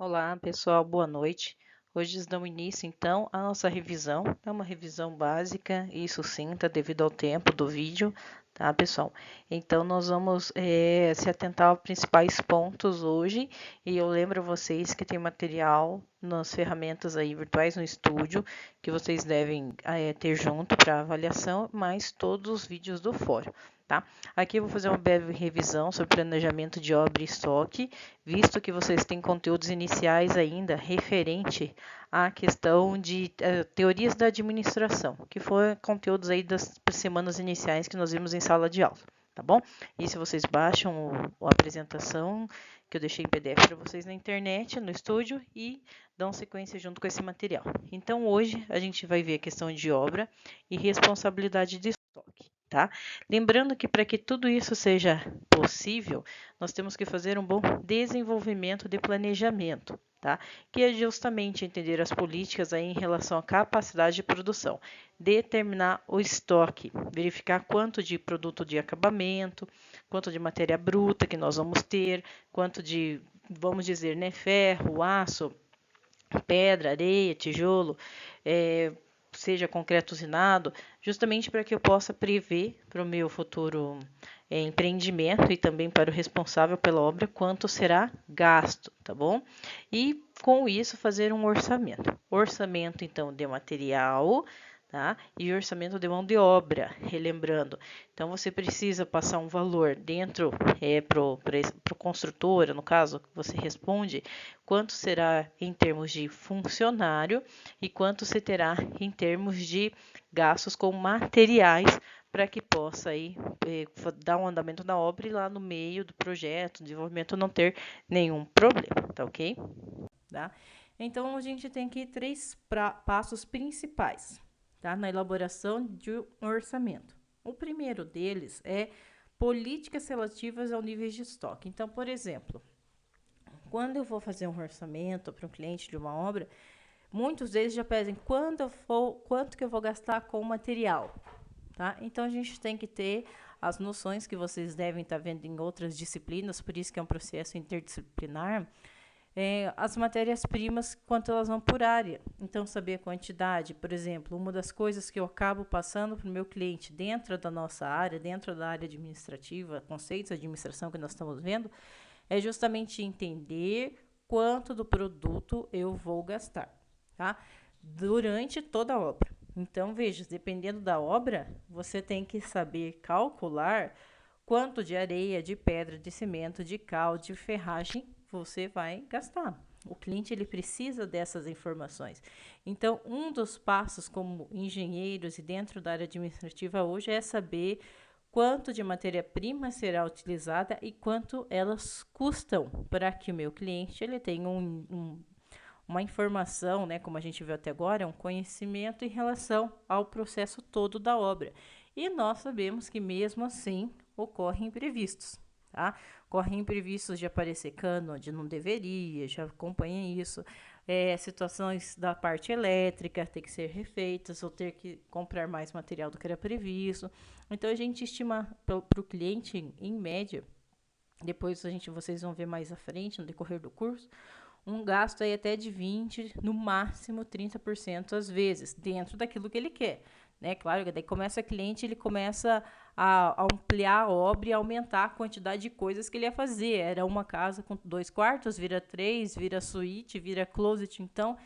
Olá, pessoal, boa noite. Hoje damos início, então, à nossa revisão. É uma revisão básica e sucinta devido ao tempo do vídeo, tá, pessoal? Então, nós vamos se atentar aos principais pontos hoje. E eu lembro a vocês que tem material nas ferramentas aí virtuais no estúdio, que vocês devem ter junto para avaliação, mais todos os vídeos do fórum. Tá? Aqui eu vou fazer uma breve revisão sobre planejamento de obra e estoque, visto que vocês têm conteúdos iniciais ainda referente à questão de teorias da administração, que foram conteúdos aí das semanas iniciais que nós vimos em sala de aula, tá bom? E se vocês baixam a apresentação que eu deixei em PDF para vocês na internet, no estúdio, e dão sequência junto com esse material. Então, hoje a gente vai ver a questão de obra e responsabilidade de estoque, tá? Lembrando que para que tudo isso seja possível, nós temos que fazer um bom desenvolvimento de planejamento, tá? Que é justamente entender as políticas aí em relação à capacidade de produção, determinar o estoque, verificar quanto de produto de acabamento, quanto de matéria bruta que nós vamos ter, quanto de, vamos dizer, né, ferro, aço, pedra, areia, tijolo, seja concreto usinado, justamente para que eu possa prever para o meu futuro empreendimento e também para o responsável pela obra quanto será gasto, tá bom? E com isso fazer um orçamento. Orçamento, então, de material, tá? E orçamento de mão de obra, relembrando. Então, você precisa passar um valor dentro para o construtora, no caso, que você responde, quanto será em termos de funcionário e quanto se terá em termos de gastos com materiais para que possa aí dar um andamento na obra e lá no meio do projeto, desenvolvimento, não ter nenhum problema, tá ok? Tá? Então, a gente tem aqui três passos principais, tá? Na elaboração de um orçamento. O primeiro deles é políticas relativas ao nível de estoque. Então, por exemplo, quando eu vou fazer um orçamento para um cliente de uma obra, muitos deles já pedem quanto que eu vou gastar com material, tá? Então, a gente tem que ter as noções que vocês devem estar vendo em outras disciplinas, por isso que é um processo interdisciplinar, as matérias-primas, quanto elas vão por área. Então, saber a quantidade, por exemplo, uma das coisas que eu acabo passando para o meu cliente dentro da nossa área, dentro da área administrativa, conceitos de administração que nós estamos vendo, é justamente entender quanto do produto eu vou gastar, tá? Durante toda a obra. Então, veja, dependendo da obra, você tem que saber calcular quanto de areia, de pedra, de cimento, de cal, de ferragem você vai gastar. O cliente ele precisa dessas informações. Então, um dos passos como engenheiros e dentro da área administrativa hoje é saber quanto de matéria-prima será utilizada e quanto elas custam para que o meu cliente ele tenha uma informação, né, como a gente viu até agora, um conhecimento em relação ao processo todo da obra. E nós sabemos que mesmo assim ocorrem imprevistos, tá? Ocorrem imprevistos de aparecer cano onde não deveria, já acompanha isso. Situações da parte elétrica ter que ser refeitas ou ter que comprar mais material do que era previsto. Então a gente estima para o cliente, em média, depois vocês vão ver mais à frente no decorrer do curso, um gasto aí até de 20, no máximo 30% às vezes, dentro daquilo que ele quer. Né? Claro que daí começa o cliente, ele começa a ampliar a obra e aumentar a quantidade de coisas que ele ia fazer. Era uma casa com 2 quartos, vira 3, vira suíte, vira closet. Então,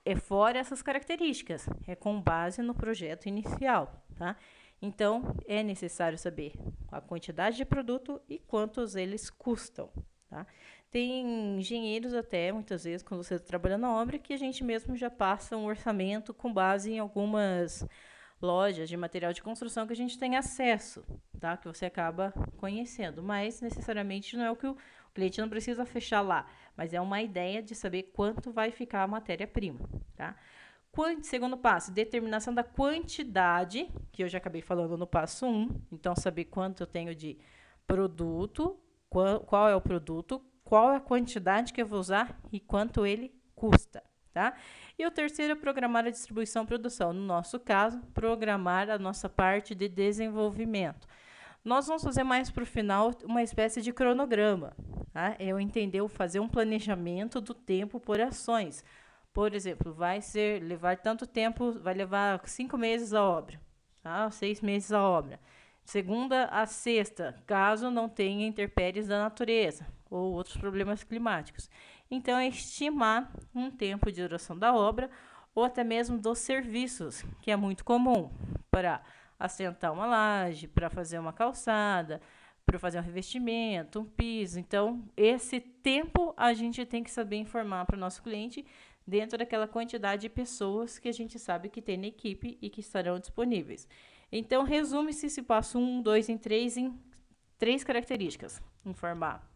é fora essas características. É com base no projeto inicial, tá? Então, é necessário saber a quantidade de produto e quantos eles custam, tá? Tem engenheiros até, muitas vezes, quando você está trabalhando na obra, que a gente mesmo já passa um orçamento com base em algumas lojas de material de construção que a gente tem acesso, tá? Que você acaba conhecendo, mas necessariamente não é o que o cliente não precisa fechar lá, mas é uma ideia de saber quanto vai ficar a matéria-prima, tá? Segundo passo, determinação da quantidade, que eu já acabei falando no passo 1, então saber quanto eu tenho de produto, qual é o produto, qual é a quantidade que eu vou usar e quanto ele custa, tá? E o terceiro é programar a distribuição e produção. No nosso caso, programar a nossa parte de desenvolvimento. Nós vamos fazer mais para o final uma espécie de cronograma. Tá? Eu entender, fazer um planejamento do tempo por ações. Por exemplo, levar tanto tempo, vai levar 5 meses a obra, tá? 6 meses a obra. Segunda a sexta, caso não tenha intempéries da natureza ou outros problemas climáticos. Então, é estimar um tempo de duração da obra ou até mesmo dos serviços, que é muito comum, para assentar uma laje, para fazer uma calçada, para fazer um revestimento, um piso. Então, esse tempo a gente tem que saber informar para o nosso cliente dentro daquela quantidade de pessoas que a gente sabe que tem na equipe e que estarão disponíveis. Então, resume-se esse passo 1, 2 em 3 características. Informar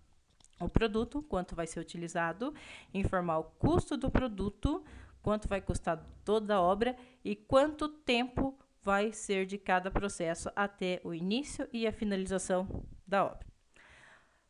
o produto, quanto vai ser utilizado, informar o custo do produto, quanto vai custar toda a obra e quanto tempo vai ser de cada processo até o início e a finalização da obra.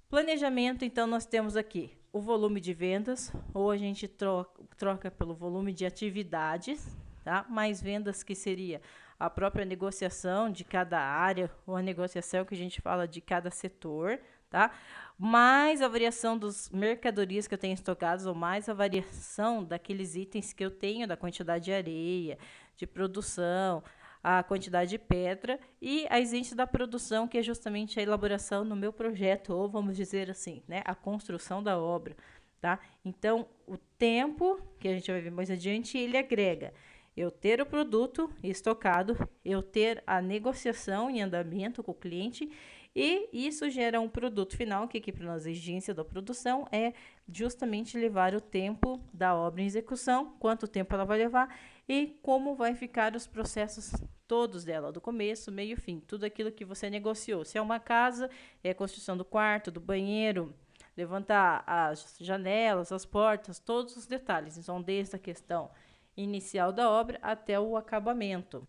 Planejamento, então, nós temos aqui o volume de vendas, ou a gente troca pelo volume de atividades, tá? Mais vendas, que seria a própria negociação de cada área, ou a negociação que a gente fala de cada setor, tá? Mais a variação das mercadorias que eu tenho estocadas, ou mais a variação daqueles itens que eu tenho, da quantidade de areia, de produção, a quantidade de pedra e a exigência da produção, que é justamente a elaboração no meu projeto, ou vamos dizer assim, né, a construção da obra, tá? Então, o tempo, que a gente vai ver mais adiante, ele agrega eu ter o produto estocado, eu ter a negociação em andamento com o cliente, e isso gera um produto final, que aqui para nós a exigência da produção é justamente levar o tempo da obra em execução, quanto tempo ela vai levar e como vai ficar os processos todos dela, do começo, meio e fim, tudo aquilo que você negociou. Se é uma casa, é a construção do quarto, do banheiro, levantar as janelas, as portas, todos os detalhes. Então, desde a questão inicial da obra até o acabamento.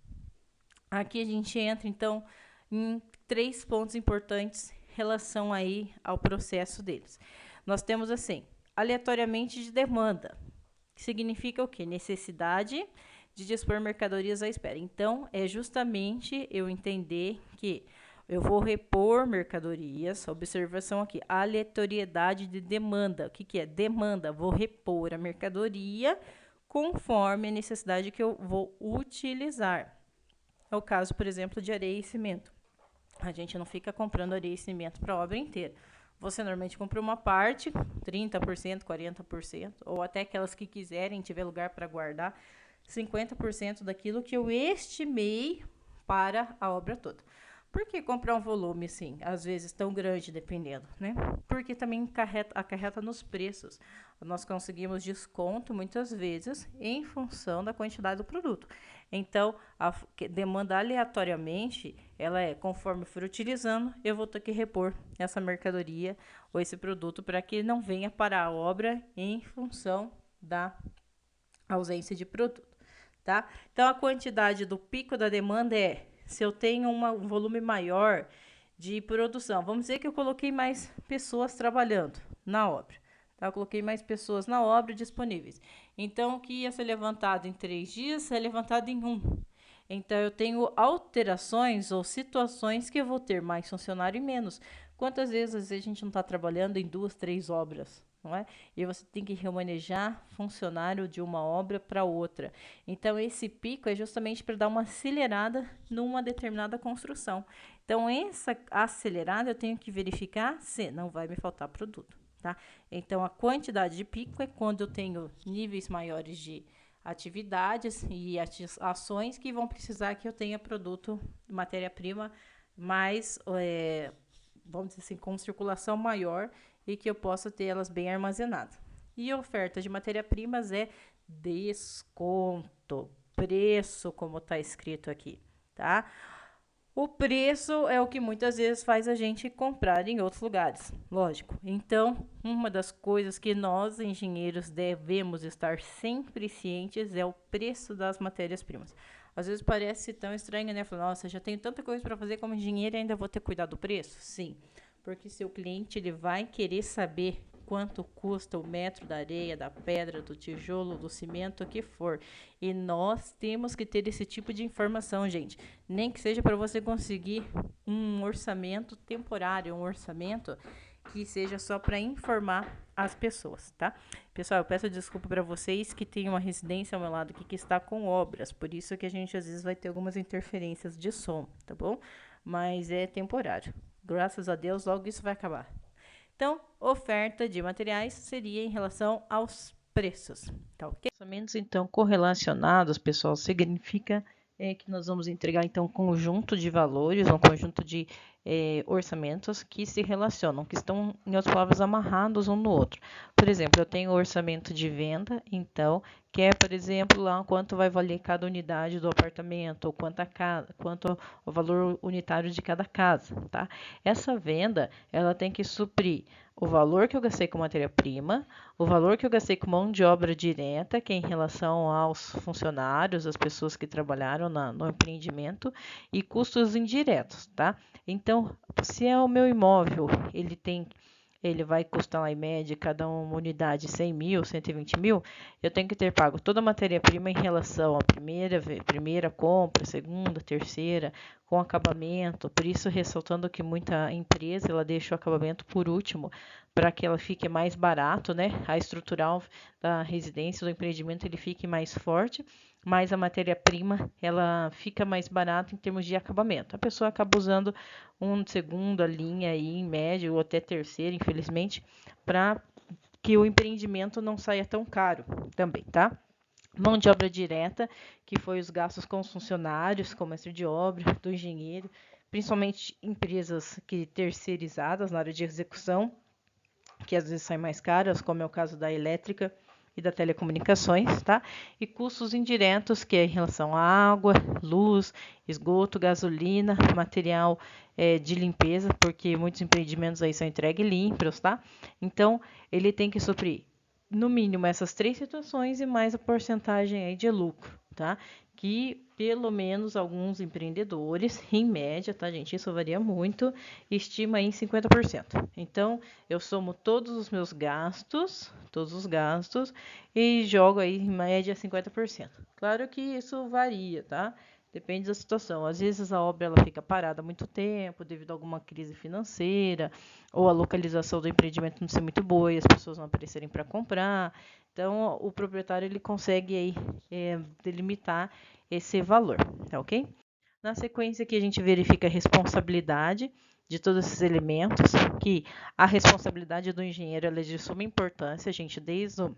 Aqui a gente entra, então, em 3 pontos importantes em relação aí ao processo deles. Nós temos, assim, aleatoriamente de demanda, que significa o quê? Necessidade de dispor mercadorias à espera. Então, é justamente eu entender que eu vou repor mercadorias, observação aqui, aleatoriedade de demanda. O que é? Demanda, vou repor a mercadoria conforme a necessidade que eu vou utilizar. É o caso, por exemplo, de areia e cimento. A gente não fica comprando areia e cimento para a obra inteira. Você normalmente compra uma parte, 30%, 40%, ou até aquelas que quiserem, tiver lugar para guardar, 50% daquilo que eu estimei para a obra toda. Por que comprar um volume, assim, às vezes tão grande, dependendo, né? Porque também acarreta nos preços. Nós conseguimos desconto, muitas vezes, em função da quantidade do produto. Então, a demanda aleatoriamente, ela é, conforme for utilizando, eu vou ter que repor essa mercadoria ou esse produto para que não venha para a obra em função da ausência de produto, tá? Então, a quantidade do pico da demanda é, se eu tenho um volume maior de produção, vamos dizer que eu coloquei mais pessoas trabalhando na obra, tá? Eu coloquei mais pessoas na obra disponíveis. Então, o que ia ser levantado em 3 dias é levantado em 1. Então, eu tenho alterações ou situações que eu vou ter mais funcionário e menos. Quantas vezes, às vezes a gente não está trabalhando em 2, 3 obras, não é? E você tem que remanejar funcionário de uma obra para outra. Então, esse pico é justamente para dar uma acelerada numa determinada construção. Então, essa acelerada eu tenho que verificar se não vai me faltar produto, tá? Então, a quantidade de pico é quando eu tenho níveis maiores de atividades e ações que vão precisar que eu tenha produto, matéria-prima mais, vamos dizer assim, com circulação maior e que eu possa ter elas bem armazenadas. E a oferta de matéria-primas é desconto, preço, como está escrito aqui, tá? O preço é o que muitas vezes faz a gente comprar em outros lugares, lógico. Então, uma das coisas que nós, engenheiros, devemos estar sempre cientes é o preço das matérias-primas. Às vezes parece tão estranho, né? Falar, nossa, já tenho tanta coisa para fazer como engenheiro e ainda vou ter que cuidar do preço? Sim, porque seu cliente ele vai querer saber quanto custa o metro da areia, da pedra, do tijolo, do cimento, o que for. E nós temos que ter esse tipo de informação, gente. Nem que seja para você conseguir um orçamento temporário, um orçamento que seja só para informar as pessoas, tá? Pessoal, eu peço desculpa para vocês que tem uma residência ao meu lado aqui que está com obras, por isso que a gente às vezes vai ter algumas interferências de som, tá bom? Mas é temporário. Graças a Deus, logo isso vai acabar. Então, oferta de materiais seria em relação aos preços, tá ok? Orçamentos, então, correlacionados, pessoal, significa que nós vamos entregar, então, um conjunto de valores, um conjunto de orçamentos que se relacionam, que estão, em outras palavras, amarrados um no outro. Por exemplo, eu tenho o orçamento de venda, então, que é, por exemplo, lá quanto vai valer cada unidade do apartamento, ou quanto o valor unitário de cada casa, tá? Essa venda, ela tem que suprir o valor que eu gastei com matéria-prima, o valor que eu gastei com mão de obra direta, que é em relação aos funcionários, as pessoas que trabalharam no empreendimento, e custos indiretos, tá? Então, se é o meu imóvel, ele vai custar lá em média, cada uma unidade 100 mil, 120 mil, eu tenho que ter pago toda a matéria-prima em relação à primeira compra, segunda, terceira, com acabamento. Por isso, ressaltando que muita empresa, ela deixa o acabamento por último, para que ela fique mais barato, né? A estrutural da residência, do empreendimento, ele fique mais forte, mas a matéria-prima, ela fica mais barata em termos de acabamento. A pessoa acaba usando uma segunda linha aí, em média, ou até terceira, infelizmente, para que o empreendimento não saia tão caro também, tá? Mão de obra direta, que foi os gastos com os funcionários, com o mestre de obra, do engenheiro, principalmente empresas que terceirizadas na área de execução, que às vezes saem mais caras, como é o caso da elétrica e da telecomunicações, tá? E custos indiretos, que é em relação à água, luz, esgoto, gasolina, material de limpeza, porque muitos empreendimentos aí são entregues limpos, tá? Então, ele tem que suprir, no mínimo, essas três situações e mais a porcentagem aí de lucro, tá? Que pelo menos alguns empreendedores, em média, tá, gente? Isso varia muito, estima em 50%. Então, eu somo todos os meus gastos, todos os gastos, e jogo aí em média 50%. Claro que isso varia, tá? Depende da situação. Às vezes a obra ela fica parada há muito tempo devido a alguma crise financeira, ou a localização do empreendimento não ser muito boa e as pessoas não aparecerem para comprar. Então, o proprietário ele consegue aí delimitar esse valor, tá ok? Na sequência aqui a gente verifica a responsabilidade de todos esses elementos, que a responsabilidade do engenheiro é de suma importância, gente, desde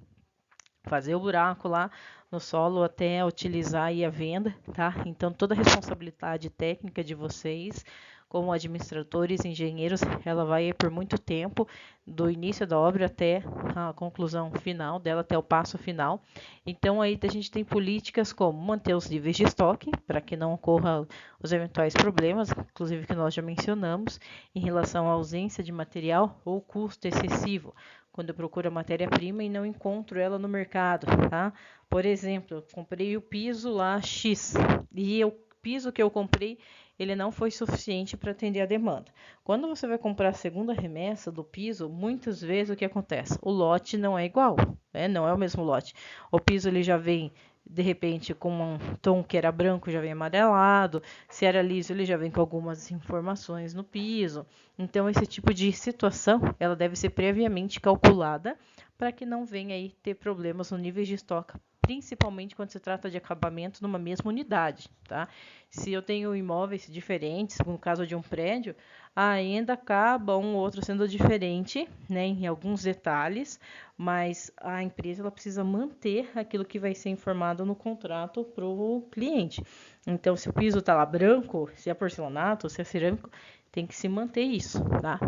fazer o buraco lá no solo até utilizar aí a venda, tá? Então, toda a responsabilidade técnica de vocês, como administradores, engenheiros, ela vai por muito tempo, do início da obra até a conclusão final dela, até o passo final. Então, aí a gente tem políticas como manter os níveis de estoque, para que não ocorram os eventuais problemas, inclusive que nós já mencionamos, em relação à ausência de material ou custo excessivo, quando eu procuro a matéria-prima e não encontro ela no mercado, tá? Por exemplo, eu comprei o piso lá X e o piso que eu comprei, ele não foi suficiente para atender a demanda. Quando você vai comprar a segunda remessa do piso, muitas vezes o que acontece? O lote não é igual, né? Não é o mesmo lote. O piso ele já vem de repente com um tom que era branco já vem amarelado, se era liso ele já vem com algumas informações no piso. Então esse tipo de situação ela deve ser previamente calculada para que não venha aí ter problemas no nível de estoque, principalmente quando se trata de acabamento numa mesma unidade, tá? Se eu tenho imóveis diferentes, no caso de um prédio, ainda acaba um ou outro sendo diferente, né, em alguns detalhes, mas a empresa ela precisa manter aquilo que vai ser informado no contrato para o cliente. Então, se o piso está lá branco, se é porcelanato, se é cerâmico, tem que se manter isso, tá?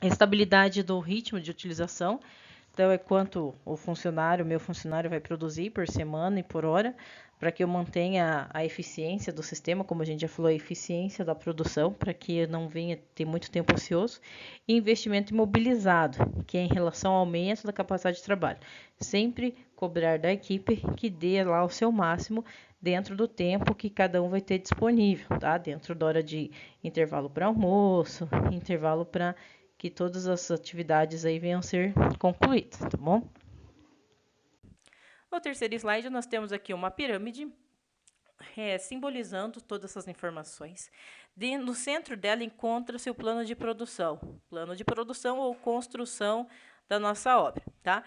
A estabilidade do ritmo de utilização, então é quanto meu funcionário vai produzir por semana e por hora, para que eu mantenha a eficiência do sistema, como a gente já falou, a eficiência da produção, para que eu não venha ter muito tempo ocioso. E investimento imobilizado, que é em relação ao aumento da capacidade de trabalho. Sempre cobrar da equipe que dê lá o seu máximo dentro do tempo que cada um vai ter disponível, tá? Dentro da hora de intervalo para almoço, intervalo para que todas as atividades aí venham a ser concluídas, tá bom? No terceiro slide, nós temos aqui uma pirâmide simbolizando todas essas informações. No centro dela encontra-se o plano de produção. Plano de produção ou construção da nossa obra, tá?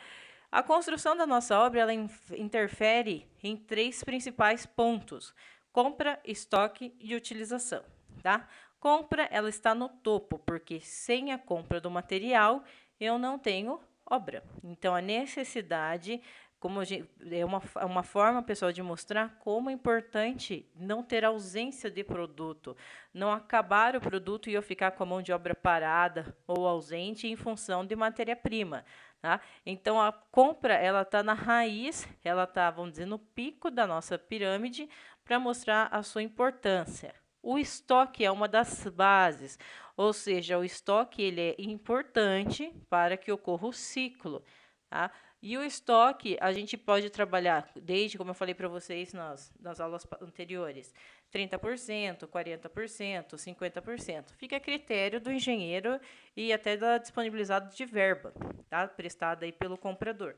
A construção da nossa obra, ela interfere em 3 principais pontos: compra, estoque e utilização, tá? Compra, ela está no topo, porque sem a compra do material, eu não tenho obra. Então, a necessidade, como é uma forma, pessoal, de mostrar como é importante não ter ausência de produto, não acabar o produto e eu ficar com a mão de obra parada ou ausente em função de matéria-prima. Tá? Então, a compra, ela está na raiz, ela está, vamos dizer, no pico da nossa pirâmide para mostrar a sua importância. O estoque é uma das bases, ou seja, o estoque ele é importante para que ocorra o ciclo. Tá? E o estoque, a gente pode trabalhar, desde, como eu falei para vocês nas aulas anteriores, 30%, 40%, 50%. Fica a critério do engenheiro e até da disponibilizado de verba, tá? Prestada aí pelo comprador.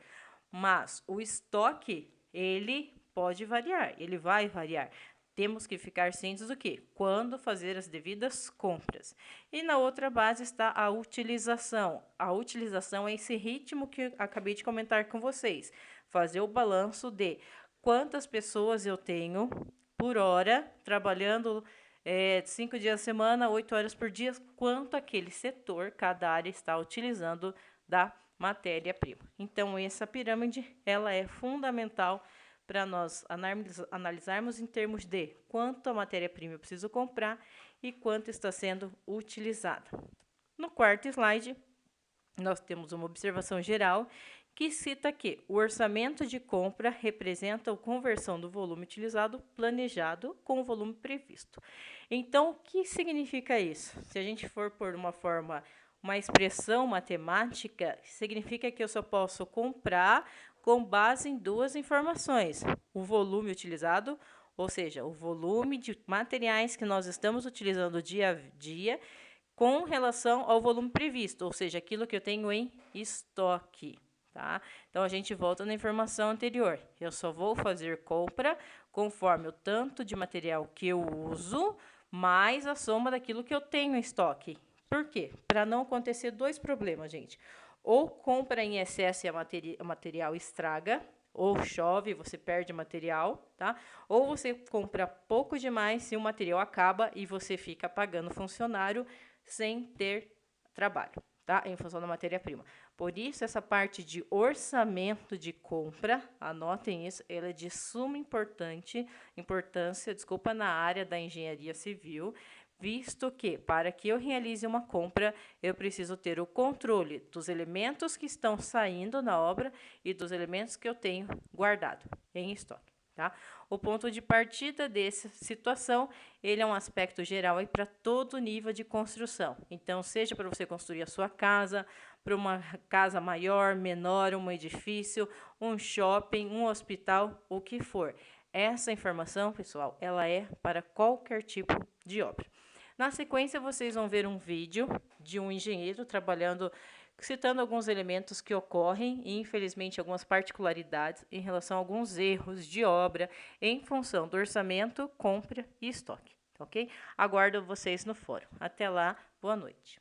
Mas o estoque, ele pode variar, ele vai variar. Temos que ficar cientes do que? Quando fazer as devidas compras. E na outra base está a utilização. A utilização é esse ritmo que eu acabei de comentar com vocês. Fazer o balanço de quantas pessoas eu tenho por hora, trabalhando 5 dias a semana, 8 horas por dia, quanto aquele setor, cada área está utilizando da matéria-prima. Então, essa pirâmide, ela é fundamental para nós analisarmos em termos de quanto a matéria-prima eu preciso comprar e quanto está sendo utilizada. No quarto slide, nós temos uma observação geral que cita que o orçamento de compra representa a conversão do volume utilizado planejado com o volume previsto. Então, o que significa isso? Se a gente for por uma expressão matemática, significa que eu só posso comprar com base em 2 informações: o volume utilizado, ou seja, o volume de materiais que nós estamos utilizando dia a dia, com relação ao volume previsto, ou seja, aquilo que eu tenho em estoque. Tá? Então, a gente volta na informação anterior. Eu só vou fazer compra conforme o tanto de material que eu uso, mais a soma daquilo que eu tenho em estoque. Por quê? Para não acontecer 2 problemas, gente. Ou compra em excesso e o material estraga, ou chove, você perde material, tá? Ou você compra pouco demais e o material acaba e você fica pagando funcionário sem ter trabalho, tá? Em função da matéria-prima. Por isso, essa parte de orçamento de compra, anotem isso, ela é de suma importância, na área da engenharia civil, visto que, para que eu realize uma compra, eu preciso ter o controle dos elementos que estão saindo na obra e dos elementos que eu tenho guardado em estoque. Tá? O ponto de partida dessa situação, ele é um aspecto geral para todo nível de construção. Então, seja para você construir a sua casa, para uma casa maior, menor, um edifício, um shopping, um hospital, o que for. Essa informação, pessoal, ela é para qualquer tipo de obra. Na sequência, vocês vão ver um vídeo de um engenheiro trabalhando, citando alguns elementos que ocorrem e, infelizmente, algumas particularidades em relação a alguns erros de obra em função do orçamento, compra e estoque, ok? Aguardo vocês no fórum. Até lá, boa noite.